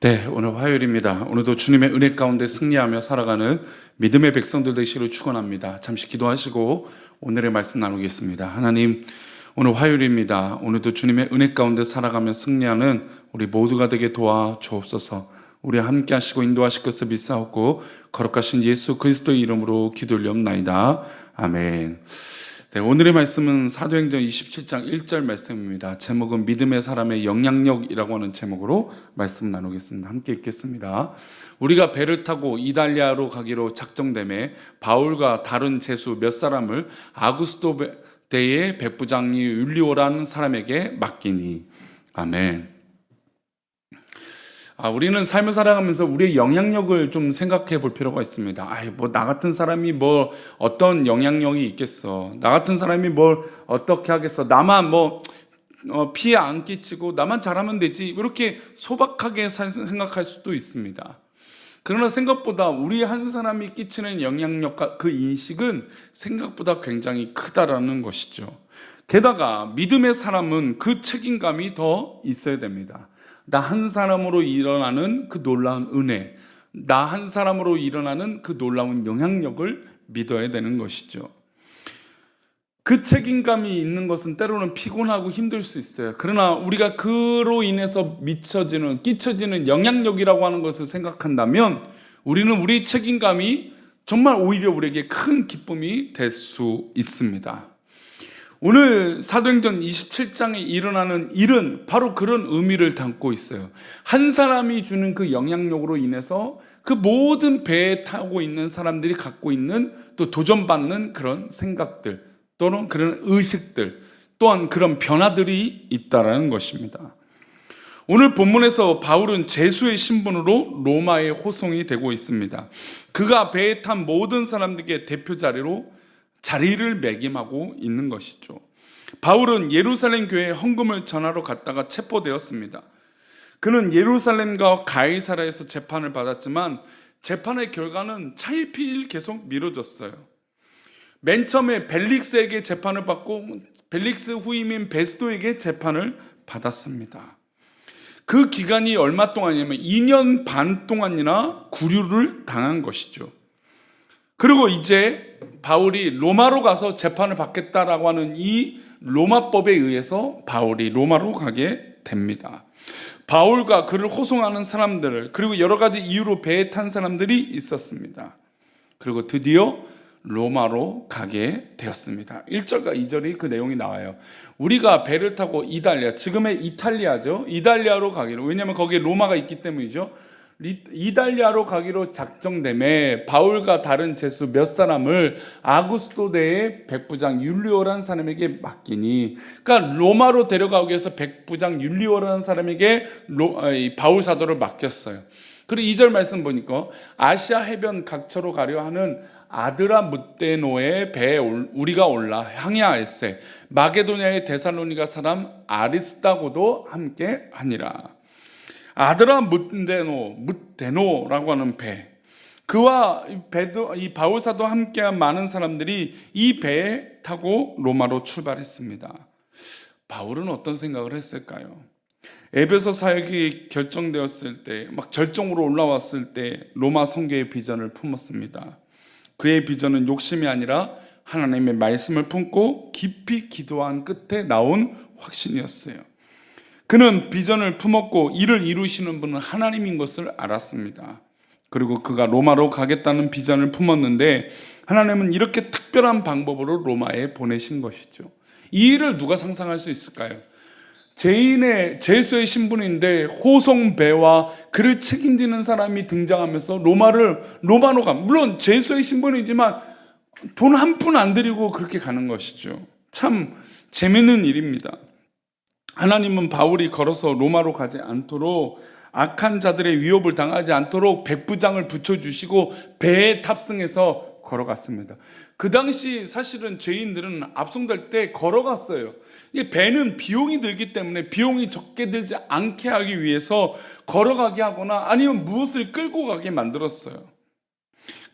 네, 오늘 화요일입니다. 오늘도 주님의 은혜 가운데 승리하며 살아가는 믿음의 백성들 되시기를 축원합니다. 잠시 기도하시고 오늘의 말씀 나누겠습니다. 하나님, 오늘 화요일입니다. 오늘도 주님의 은혜 가운데 살아가며 승리하는 우리 모두가 되게 도와 주옵소서. 우리 함께 하시고 인도하실 것을 믿사옵고 거룩하신 예수 그리스도의 이름으로 기도 올리옵나이다. 아멘. 네, 오늘의 말씀은 사도행전 27장 1절 말씀입니다. 제목은 믿음의 사람의 영향력이라고 하는 제목으로 말씀 나누겠습니다. 함께 읽겠습니다. 우리가 배를 타고 이달리아로 가기로 작정되매 바울과 다른 제수 몇 사람을 아구스도 대의 백부장이 율리오라는 사람에게 맡기니. 아멘. 우리는 삶을 살아가면서 우리의 영향력을 좀 생각해 볼 필요가 있습니다. 나 같은 사람이 어떤 영향력이 있겠어. 나 같은 사람이 뭘 어떻게 하겠어. 나만 피해 안 끼치고 나만 잘하면 되지. 이렇게 소박하게 생각할 수도 있습니다. 그러나 생각보다 우리 한 사람이 끼치는 영향력과 그 인식은 생각보다 굉장히 크다라는 것이죠. 게다가 믿음의 사람은 그 책임감이 더 있어야 됩니다. 나 한 사람으로 일어나는 그 놀라운 은혜, 나 한 사람으로 일어나는 그 놀라운 영향력을 믿어야 되는 것이죠. 그 책임감이 있는 것은 때로는 피곤하고 힘들 수 있어요. 그러나 우리가 그로 인해서 끼쳐지는 영향력이라고 하는 것을 생각한다면 우리는 우리 책임감이 정말 오히려 우리에게 큰 기쁨이 될 수 있습니다. 오늘 사도행전 27장에 일어나는 일은 바로 그런 의미를 담고 있어요. 한 사람이 주는 그 영향력으로 인해서 그 모든 배에 타고 있는 사람들이 갖고 있는 또 도전받는 그런 생각들 또는 그런 의식들 또한 그런 변화들이 있다라는 것입니다. 오늘 본문에서 바울은 제수의 신분으로 로마에 호송이 되고 있습니다. 그가 배에 탄 모든 사람들에게 대표 자리를 매김하고 있는 것이죠. 바울은 예루살렘 교회에 헌금을 전하러 갔다가 체포되었습니다. 그는 예루살렘과 가이사라에서 재판을 받았지만 재판의 결과는 차일피일 계속 미뤄졌어요. 맨 처음에 벨릭스에게 재판을 받고 벨릭스 후임인 베스도에게 재판을 받았습니다. 그 기간이 얼마 동안이냐면 2년 반 동안이나 구류를 당한 것이죠. 그리고 이제 바울이 로마로 가서 재판을 받겠다라고 하는 이 로마법에 의해서 바울이 로마로 가게 됩니다. 바울과 그를 호송하는 사람들 그리고 여러 가지 이유로 배에 탄 사람들이 있었습니다. 그리고 드디어 로마로 가게 되었습니다. 1절과 2절이 그 내용이 나와요. 우리가 배를 타고 이달리아, 지금의 이탈리아죠. 이달리아로 가기로, 왜냐하면 거기에 로마가 있기 때문이죠. 이달리아로 가기로 작정되매 바울과 다른 제수 몇 사람을 아구스토대의 백부장 율리오라는 사람에게 맡기니. 그러니까 로마로 데려가기 위해서 백부장 율리오라는 사람에게 바울 사도를 맡겼어요. 그리고 2절 말씀 보니까 아시아 해변 각처로 가려 하는 아드라무테노의 배에 우리가 올라 향하였세. 마게도냐의 데살로니가 사람 아리스다고도 함께 하니라. 무데노라고 하는 배, 그와 이 바울사도 함께한 많은 사람들이 이 배에 타고 로마로 출발했습니다. 바울은 어떤 생각을 했을까요? 에베소 사역이 결정되었을 때, 막 절정으로 올라왔을 때 로마 선교의 비전을 품었습니다. 그의 비전은 욕심이 아니라 하나님의 말씀을 품고 깊이 기도한 끝에 나온 확신이었어요. 그는 비전을 품었고 이를 이루시는 분은 하나님인 것을 알았습니다. 그리고 그가 로마로 가겠다는 비전을 품었는데 하나님은 이렇게 특별한 방법으로 로마에 보내신 것이죠. 이 일을 누가 상상할 수 있을까요? 제수의 신분인데 호송배와 그를 책임지는 사람이 등장하면서 로마로 가. 물론 제수의 신분이지만 돈 한 푼 안 들이고 그렇게 가는 것이죠. 참 재밌는 일입니다. 하나님은 바울이 걸어서 로마로 가지 않도록, 악한 자들의 위협을 당하지 않도록 백부장을 붙여주시고 배에 탑승해서 걸어갔습니다. 그 당시 사실은 죄인들은 압송될 때 걸어갔어요. 이 배는 비용이 들기 때문에 비용이 적게 들지 않게 하기 위해서 걸어가게 하거나 아니면 무엇을 끌고 가게 만들었어요.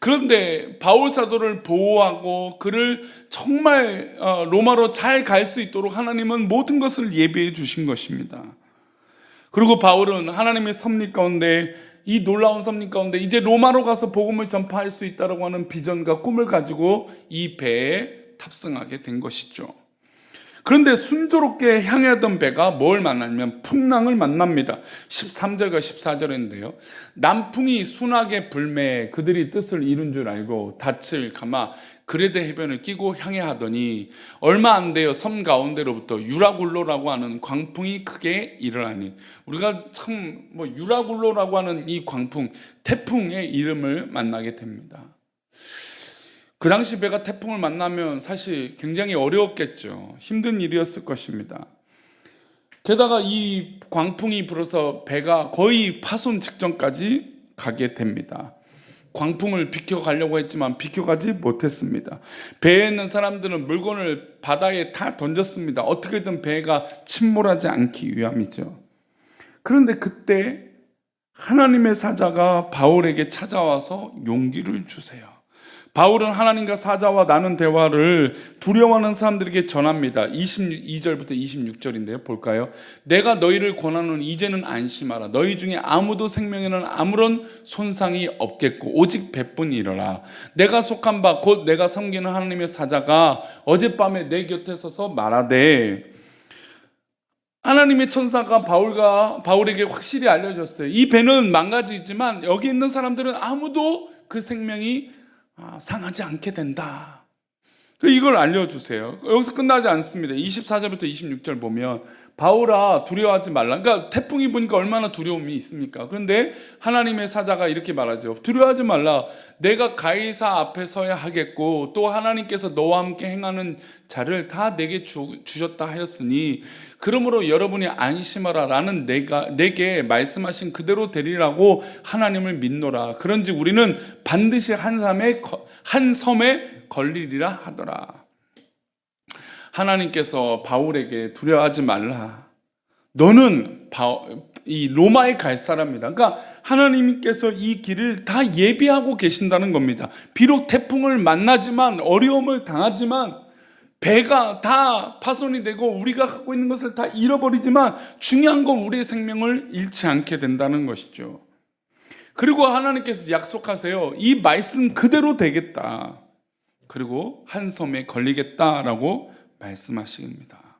그런데 바울 사도를 보호하고 그를 정말 로마로 잘 갈 수 있도록 하나님은 모든 것을 예비해 주신 것입니다. 그리고 바울은 하나님의 섭리 가운데, 이 놀라운 섭리 가운데 이제 로마로 가서 복음을 전파할 수 있다고 하는 비전과 꿈을 가지고 이 배에 탑승하게 된 것이죠. 그런데 순조롭게 향하던 배가 뭘 만나냐면 풍랑을 만납니다. 13절과 14절인데요. 남풍이 순하게 불매 그들이 뜻을 이룬 줄 알고 닻을 감아 그레데 해변을 끼고 향해 하더니 얼마 안 되어 섬 가운데로부터 유라굴로라고 하는 광풍이 크게 일어나니, 우리가 참 유라굴로라고 하는 이 광풍, 태풍의 이름을 만나게 됩니다. 그 당시 배가 태풍을 만나면 사실 굉장히 어려웠겠죠. 힘든 일이었을 것입니다. 게다가 이 광풍이 불어서 배가 거의 파손 직전까지 가게 됩니다. 광풍을 비켜가려고 했지만 비켜가지 못했습니다. 배에 있는 사람들은 물건을 바다에 다 던졌습니다. 어떻게든 배가 침몰하지 않기 위함이죠. 그런데 그때 하나님의 사자가 바울에게 찾아와서 용기를 주세요. 바울은 하나님과 사자와 나눈 대화를 두려워하는 사람들에게 전합니다. 22절부터 26절인데요. 볼까요? 내가 너희를 권하노니 이제는 안심하라. 너희 중에 아무도 생명에는 아무런 손상이 없겠고 오직 배뿐이러라. 내가 속한 바 곧 내가 섬기는 하나님의 사자가 어젯밤에 내 곁에 서서 말하되, 하나님의 천사가 바울에게 확실히 알려줬어요. 이 배는 망가지지만 여기 있는 사람들은 아무도 그 생명이 상하지 않게 된다. 이걸 알려주세요. 여기서 끝나지 않습니다. 24절부터 26절 보면 바울아 두려워하지 말라. 그러니까 태풍이 보니까 얼마나 두려움이 있습니까? 그런데 하나님의 사자가 이렇게 말하죠. 두려워하지 말라. 내가 가이사 앞에 서야 하겠고 또 하나님께서 너와 함께 행하는 자를 다 내게 주셨다 하였으니 그러므로 여러분이 안심하라. 라는 내게 말씀하신 그대로 되리라고 하나님을 믿노라. 그런지 우리는 반드시 한 섬에 걸리리라 하더라. 하나님께서 바울에게 두려워하지 말라. 너는 이 로마에 갈 사람이다. 그러니까 하나님께서 이 길을 다 예비하고 계신다는 겁니다. 비록 태풍을 만나지만, 어려움을 당하지만, 배가 다 파손이 되고 우리가 갖고 있는 것을 다 잃어버리지만 중요한 건 우리의 생명을 잃지 않게 된다는 것이죠. 그리고 하나님께서 약속하세요. 이 말씀 그대로 되겠다. 그리고 한 섬에 걸리겠다라고 말씀하십니다.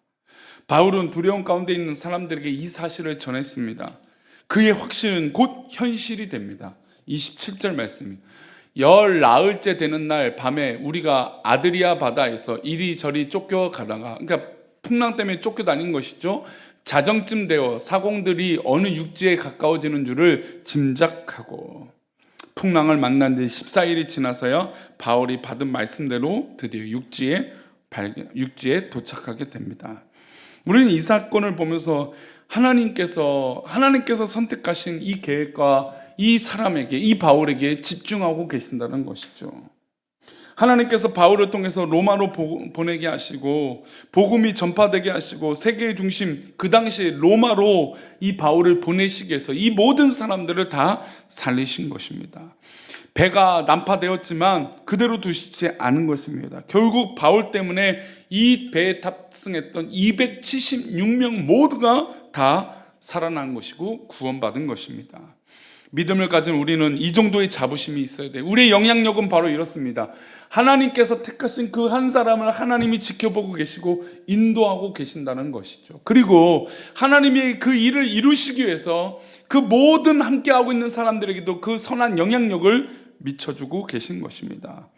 바울은 두려움 가운데 있는 사람들에게 이 사실을 전했습니다. 그의 확신은 곧 현실이 됩니다. 27절 말씀입니다. 열 나흘째 되는 날 밤에 우리가 아드리아 바다에서 이리저리 쫓겨가다가, 그러니까 풍랑 때문에 쫓겨다닌 것이죠. 자정쯤 되어 사공들이 어느 육지에 가까워지는 줄을 짐작하고 풍랑을 만난 지 14일이 지나서야 바울이 받은 말씀대로 드디어 육지에 도착하게 됩니다. 우리는 이 사건을 보면서 하나님께서 선택하신 이 계획과 이 사람에게, 이 바울에게 집중하고 계신다는 것이죠. 하나님께서 바울을 통해서 로마로 보내게 하시고 복음이 전파되게 하시고 세계의 중심, 그 당시 로마로 이 바울을 보내시기 위해서 이 모든 사람들을 다 살리신 것입니다. 배가 난파되었지만 그대로 두시지 않은 것입니다. 결국 바울 때문에 이 배에 탑승했던 276명 모두가 다 살아난 것이고 구원받은 것입니다. 믿음을 가진 우리는 이 정도의 자부심이 있어야 돼요. 우리의 영향력은 바로 이렇습니다. 하나님께서 택하신 그 한 사람을 하나님이 지켜보고 계시고 인도하고 계신다는 것이죠. 그리고 하나님이 그 일을 이루시기 위해서 그 모든 함께하고 있는 사람들에게도 그 선한 영향력을 미쳐주고 계신 것입니다.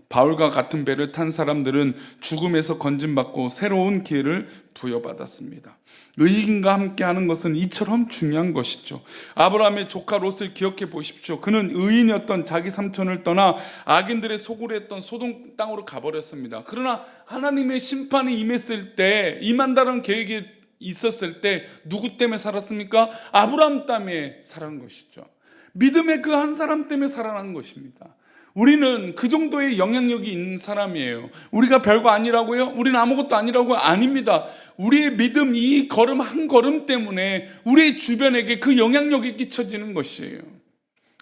바울과 같은 배를 탄 사람들은 죽음에서 건진받고 새로운 기회를 부여받았습니다. 의인과 함께하는 것은 이처럼 중요한 것이죠. 아브라함의 조카 롯을 기억해 보십시오. 그는 의인이었던 자기 삼촌을 떠나 악인들의 소굴에 했던 소돔 땅으로 가버렸습니다. 그러나 하나님의 심판이 임한다는 계획이 있었을 때 누구 때문에 살았습니까? 아브라함 때문에 살아난 것이죠. 믿음의 그 한 사람 때문에 살아난 것입니다. 우리는 그 정도의 영향력이 있는 사람이에요. 우리가 별거 아니라고요? 우리는 아무것도 아니라고요? 아닙니다. 우리의 믿음, 이 걸음 한 걸음 때문에 우리의 주변에게 그 영향력이 끼쳐지는 것이에요.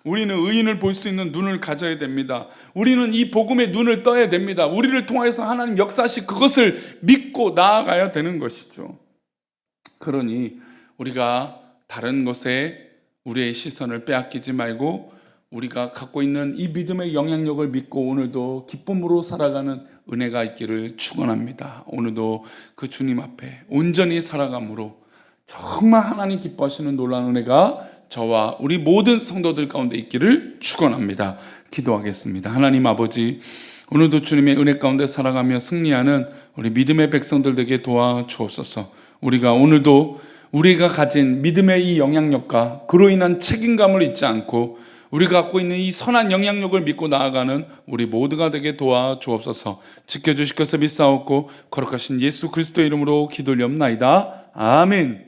우리는 의인을 볼 수 있는 눈을 가져야 됩니다. 우리는 이 복음의 눈을 떠야 됩니다. 우리를 통해서 하나님 역사하시 그것을 믿고 나아가야 되는 것이죠. 그러니 우리가 다른 것에 우리의 시선을 빼앗기지 말고 우리가 갖고 있는 이 믿음의 영향력을 믿고 오늘도 기쁨으로 살아가는 은혜가 있기를 축원합니다. 오늘도 그 주님 앞에 온전히 살아감으로 정말 하나님 기뻐하시는 놀라운 은혜가 저와 우리 모든 성도들 가운데 있기를 축원합니다. 기도하겠습니다. 하나님 아버지, 오늘도 주님의 은혜 가운데 살아가며 승리하는 우리 믿음의 백성들 되게 도와주옵소서. 우리가 오늘도 우리가 가진 믿음의 이 영향력과 그로 인한 책임감을 잊지 않고 우리가 갖고 있는 이 선한 영향력을 믿고 나아가는 우리 모두가 되게 도와주옵소서. 지켜주실 것을 믿사옵고 거룩하신 예수 그리스도의 이름으로 기도 올리옵나이다. 아멘.